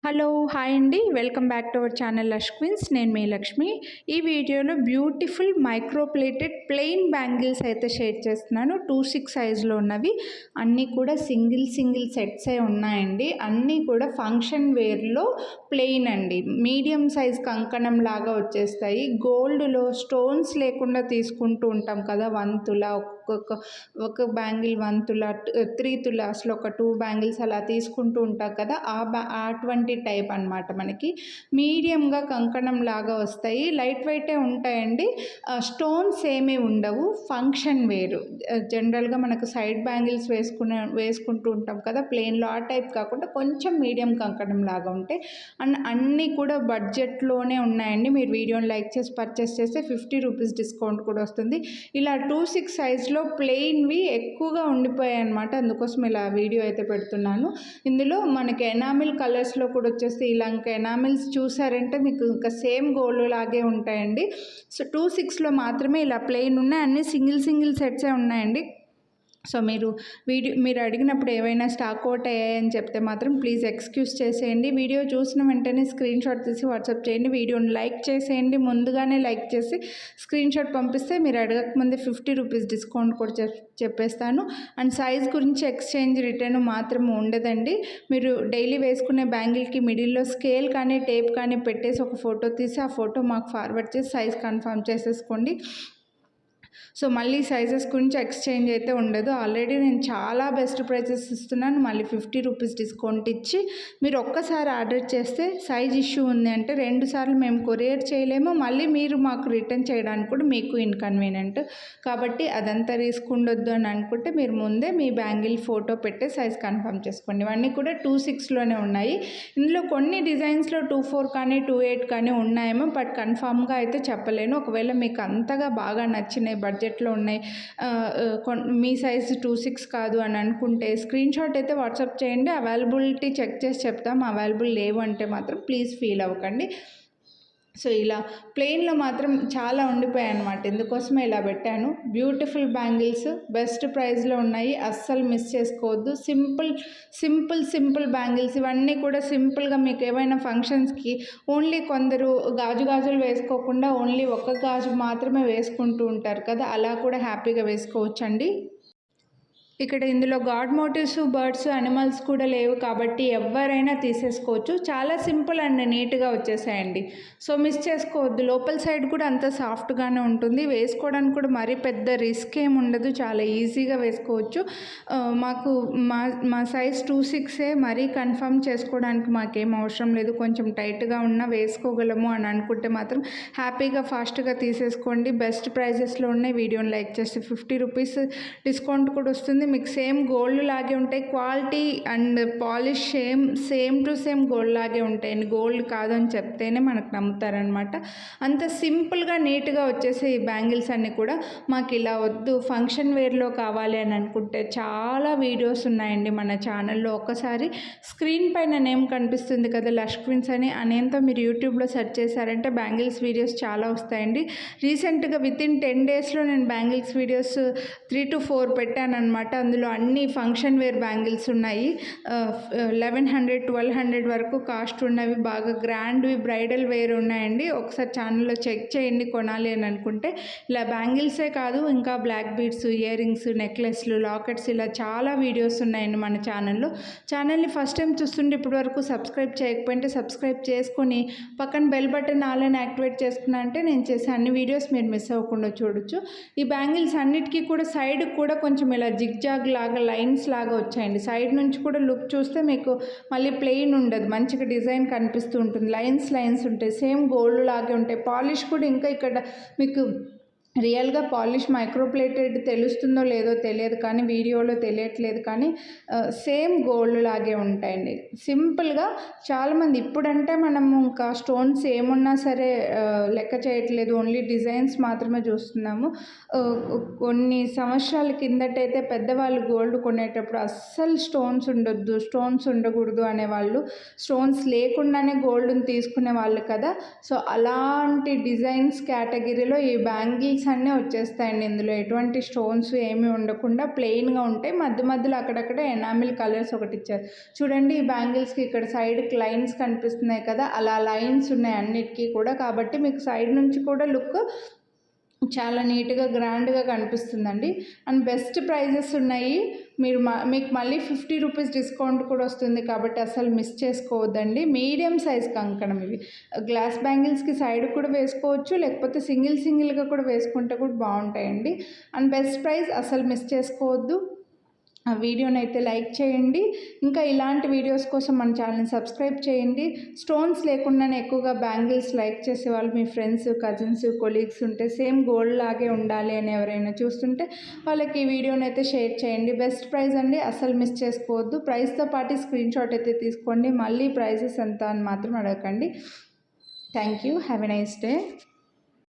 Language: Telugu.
హలో! హాయ్ అండి. Welcome back to our channel lush queens. నేను మీ లక్ష్మి. ఈ వీడియోలో beautiful micro plated plain bangles అయితే షేర్ చేస్తున్నాను. 2/6 సైజ్‌లో ఉన్నవి. అన్నీ కూడా సింగిల్ సెట్సే ఉన్నాయండి. అన్నీ కూడా ఫంక్షన్ వేర్‌లో ప్లెయిన్ అండి. మీడియం సైజ్ కంకణం లాగా వచ్చేస్తాయి. గోల్డ్‌లో స్టోన్స్ లేకుండా తీసుకుంటూ ఉంటాం కదా! 1 తులా ఒక బ్యాంగిల్ 1 తులా 3 తులాస్‌లో ఒక 2 బ్యాంగిల్స్ అలా తీసుకుంటూ ఉంటాం కదా! అటువంటి టైప్ అనమాట. మనకి మీడియంగా కంకణం లాగా వస్తాయి. లైట్ వెయిటే ఉంటాయండి. స్టోన్స్ ఏమీ ఉండవు. ఫంక్షన్ వేరు. జనరల్గా మనకు సైడ్ బ్యాంగిల్స్ వేసుకుంటూ ఉంటాం కదా ప్లెయిన్లో, ఆ టైప్ కాకుండా కొంచెం మీడియం కంకణం లాగా ఉంటాయి. అండ్ అన్నీ కూడా బడ్జెట్లోనే ఉన్నాయండి. మీరు వీడియోని లైక్ చేసి పర్చేస్ చేస్తే ₹50 డిస్కౌంట్ కూడా వస్తుంది. ఇలా 2/6 సైజ్లో ప్లెయిన్వి ఎక్కువగా ఉండిపోయాయి అనమాట. అందుకోసం ఇలా వీడియో అయితే పెడుతున్నాను. ఇందులో మనకి ఎనామిల్ కలర్స్లో కూడా వచ్చేస్తే ఇలా ఇంకా ఎనామిల్స్ చూసారంటే మీకు ఇంకా సేమ్ గోల్డ్ లాగే ఉంటాయండి. సో 2/6లో మాత్రమే ఇలా ప్లెయిన్ ఉన్నాయి. అన్నీ సింగిల్ సెట్సే ఉన్నాయండి. సో మీరు అడిగినప్పుడు ఏవైనా స్టాక్ అవుట్ అయ్యాయని చెప్తే మాత్రం ప్లీజ్ ఎక్స్క్యూజ్ చేసేయండి. వీడియో చూసిన వెంటనే స్క్రీన్ షాట్ తీసి వాట్సాప్ చేయండి. వీడియోని లైక్ చేసేయండి. ముందుగానే లైక్ చేసి స్క్రీన్ షాట్ పంపిస్తే మీరు అడగకముందే ₹50 డిస్కౌంట్ కూడా చెప్పేస్తాను. అండ్ సైజ్ గురించి ఎక్స్చేంజ్ రిటర్న్ మాత్రం ఉండదండి. మీరు డైలీ వేసుకునే బ్యాంగిల్కి మిడిల్లో స్కేల్ కానీ టేప్ కానీ పెట్టేసి ఒక ఫోటో తీసి ఆ ఫోటో మాకు ఫార్వర్డ్ చేసి సైజ్ కన్ఫర్మ్ చేసేసుకోండి. సో మళ్ళీ సైజెస్ గురించి ఎక్స్చేంజ్ అయితే ఉండదు. ఆల్రెడీ నేను చాలా బెస్ట్ ప్రైసెస్ ఇస్తున్నాను. మళ్ళీ ₹50 డిస్కౌంట్ ఇచ్చి మీరు ఒక్కసారి ఆర్డర్ చేస్తే సైజ్ ఇష్యూ ఉంది అంటే 2 సార్లు మేము కొరియర్ చేయలేము. మళ్ళీ మీరు మాకు రిటర్న్ చేయడానికి కూడా మీకు ఇన్కన్వీనియంట్. కాబట్టి అదంతా రిస్క్ ఉండొద్దు అని అనుకుంటే మీరు ముందే మీ బ్యాంగిల్ ఫోటో పెట్టే సైజ్ కన్ఫర్మ్ చేసుకోండి. ఇవన్నీ కూడా 2/6లోనే ఉన్నాయి. ఇందులో కొన్ని డిజైన్స్లో 2/4 కానీ 2/8 కానీ ఉన్నాయేమో, బట్ కన్ఫామ్గా అయితే చెప్పలేను. ఒకవేళ మీకు అంతగా బాగా నచ్చినాయి, బడ్జెట్లో ఉన్నాయి, మీ సైజ్ 2/6 కాదు అని అనుకుంటే స్క్రీన్ షాట్ అయితే వాట్సాప్ చేయండి. అవైలబిలిటీ చెక్ చేసి చెప్తాం. అవైలబుల్ లేవు అంటే మాత్రం ప్లీజ్ ఫీల్ అవ్వకండి. సో ఇలా ప్లెయిన్లో మాత్రం చాలా ఉండిపోయాయి అన్నమాట. ఇందుకోసమే ఇలా పెట్టాను. బ్యూటిఫుల్ బ్యాంగిల్స్ బెస్ట్ ప్రైస్లో ఉన్నాయి. అస్సలు మిస్ చేసుకోవద్దు. సింపుల్ బ్యాంగిల్స్ ఇవన్నీ కూడా సింపుల్గా మీకు ఏమైనా ఫంక్షన్స్కి ఓన్లీ కొందరు గాజులు వేసుకోకుండా ఓన్లీ ఒక్క గాజు మాత్రమే వేసుకుంటూ ఉంటారు కదా, అలా కూడా హ్యాపీగా వేసుకోవచ్చండి. ఇక్కడ ఇందులో గాడ్ మోటివ్స్, బర్డ్స్, అనిమల్స్ కూడా లేవు కాబట్టి ఎవరైనా తీసేసుకోవచ్చు. చాలా సింపుల్ అండ్ నీట్గా వచ్చేసాయండి. సో మిస్ చేసుకోవద్దు. లోపల సైడ్ కూడా అంత సాఫ్ట్గానే ఉంటుంది. వేసుకోవడానికి కూడా మరీ పెద్ద రిస్క్ ఏమి ఉండదు. చాలా ఈజీగా వేసుకోవచ్చు. మాకు మా సైజ్ 2/6 మరీ కన్ఫర్మ్ చేసుకోవడానికి మాకేం అవసరం లేదు. కొంచెం టైట్గా ఉన్నా వేసుకోగలము అని అనుకుంటే మాత్రం హ్యాపీగా ఫాస్ట్గా తీసేసుకోండి. బెస్ట్ ప్రైజెస్లో ఉన్నాయి. వీడియోని లైక్ చేస్తే ₹50 డిస్కౌంట్ కూడా వస్తుంది. మీకు సేమ్ గోల్డ్ లాగే ఉంటాయి. Quality and polish same to same gold లాగే ఉంటాయండి. గోల్డ్ కాదు అని చెప్తేనే మనకు నమ్ముతారనమాట. అంత సింపుల్గా నీట్గా వచ్చేసి ఈ బ్యాంగిల్స్ అన్నీ కూడా. మాకు ఇలా వద్దు, ఫంక్షన్ వేర్లో కావాలి అని అనుకుంటే చాలా వీడియోస్ ఉన్నాయండి మన ఛానల్లో. ఒకసారి స్క్రీన్ పైన నేమ్ కనిపిస్తుంది కదా, లష్ క్వీన్స్ అని, ఆ నేమ్తో మీరు యూట్యూబ్లో సెర్చ్ చేశారంటే బ్యాంగిల్స్ వీడియోస్ చాలా వస్తాయండి. రీసెంట్గా వితిన్ 10 డేస్లో నేను బ్యాంగిల్స్ వీడియోస్ 3 to 4 పెట్టాను అనమాట. అందులో అన్ని ఫంక్షన్ వేర్ బ్యాంగిల్స్ ఉన్నాయి. 1100, 1200 వరకు కాస్ట్ ఉన్నవి, బాగా గ్రాండ్వి బ్రైడల్ వేర్ ఉన్నాయండి. ఒకసారి ఛానల్లో చెక్ చేయండి కొనాలి అని అనుకుంటే. ఇలా బ్యాంగిల్సే కాదు, ఇంకా బ్లాక్ బీడ్స్, ఇయర్ రింగ్స్, నెక్లెస్లు, లాకెట్స్, ఇలా చాలా వీడియోస్ ఉన్నాయండి మన ఛానల్ని ఫస్ట్ టైం చూస్తుంటే ఇప్పటి వరకు సబ్స్క్రైబ్ చేయకపోయింటే సబ్స్క్రైబ్ చేసుకొని పక్కన బెల్ బటన్ ఆలని యాక్టివేట్ చేసుకున్నా అంటే నేను చేసే అన్ని వీడియోస్ మీరు మిస్ అవ్వకుండా చూడొచ్చు. ఈ బ్యాంగిల్స్ అన్నిటికీ కూడా సైడ్ కూడా కొంచెం ఇలా జిగ్జాగ్ లాగా లైన్స్ లాగా వచ్చాయండి. సైడ్ నుంచి కూడా లుక్ చూస్తే మీకు మళ్ళీ ప్లెయిన్ ఉండదు, మంచిగా డిజైన్ కనిపిస్తూ ఉంటుంది. లైన్స్ ఉంటాయి, సేమ్ గోల్డ్ లాగే ఉంటాయి. పాలిష్ కూడా ఇంకా ఇక్కడ మీకు రియల్గా పాలిష్ మైక్రోప్లేటెడ్ తెలుస్తుందో లేదో తెలియదు, కానీ వీడియోలో తెలియట్లేదు, కానీ సేమ్ గోల్డ్ లాగే ఉంటాయండి. సింపుల్గా చాలామంది ఇప్పుడంటే మనము ఇంకా స్టోన్స్ ఏమున్నా సరే లెక్క చేయట్లేదు, ఓన్లీ డిజైన్స్ మాత్రమే చూస్తున్నాము. కొన్ని సంవత్సరాల కిందటైతే పెద్దవాళ్ళు గోల్డ్ కొనేటప్పుడు అస్సలు స్టోన్స్ ఉండొద్దు, స్టోన్స్ ఉండకూడదు అనేవాళ్ళు. స్టోన్స్ లేకుండానే గోల్డ్ని తీసుకునే వాళ్ళు కదా. సో అలాంటి డిజైన్స్ కేటగిరీలో ఈ బ్యాంగిల్స్ బీడ్స్ అన్నీ వచ్చేస్తాయండి. ఇందులో ఎటువంటి స్టోన్స్ ఏమీ ఉండకుండా ప్లెయిన్గా ఉంటాయి. మధ్య మధ్యలో అక్కడక్కడ ఎనామిల్ కలర్స్ ఒకటి ఇచ్చారు. చూడండి ఈ బ్యాంగిల్స్కి ఇక్కడ సైడ్కి లైన్స్ కనిపిస్తున్నాయి కదా, అలా లైన్స్ ఉన్నాయి అన్నిటికీ కూడా. కాబట్టి మీకు సైడ్ నుంచి కూడా లుక్ చాలా నీట్గా గ్రాండ్గా కనిపిస్తుందండి. అండ్ బెస్ట్ ప్రైజెస్ ఉన్నాయి. మీకు మళ్ళీ 50 రూపీస్ డిస్కౌంట్ కూడా వస్తుంది. కాబట్టి అసలు మిస్ చేసుకోవద్దండి. మీడియం సైజ్ కంకణం ఇవి. గ్లాస్ బ్యాంగిల్స్కి సైడ్ కూడా వేసుకోవచ్చు, లేకపోతే సింగిల్గా కూడా వేసుకుంటే కూడా బాగుంటాయండి. అండ్ బెస్ట్ ప్రైస్, అసలు మిస్ చేసుకోవద్దు. ఆ వీడియోని అయితే లైక్ చేయండి. ఇంకా ఇలాంటి వీడియోస్ కోసం మన ఛానల్ని సబ్స్క్రైబ్ చేయండి. స్టోన్స్ లేకుండానే ఎక్కువగా బ్యాంగిల్స్ లైక్ చేసే వాళ్ళు మీ ఫ్రెండ్స్, కజిన్స్, కొలీగ్స్ ఉంటే సేమ్ గోల్డ్ లాగే ఉండాలి అని ఎవరైనా చూస్తుంటే వాళ్ళకి ఈ వీడియోని అయితే షేర్ చేయండి. బెస్ట్ ప్రైస్ అండి, అసలు మిస్ చేసుకోవద్దు. ప్రైస్తో పాటు స్క్రీన్ షాట్ అయితే తీసుకోండి. మళ్ళీ ప్రైజెస్ ఎంత అని మాత్రం అడగకండి. Thank you. Have a nice day.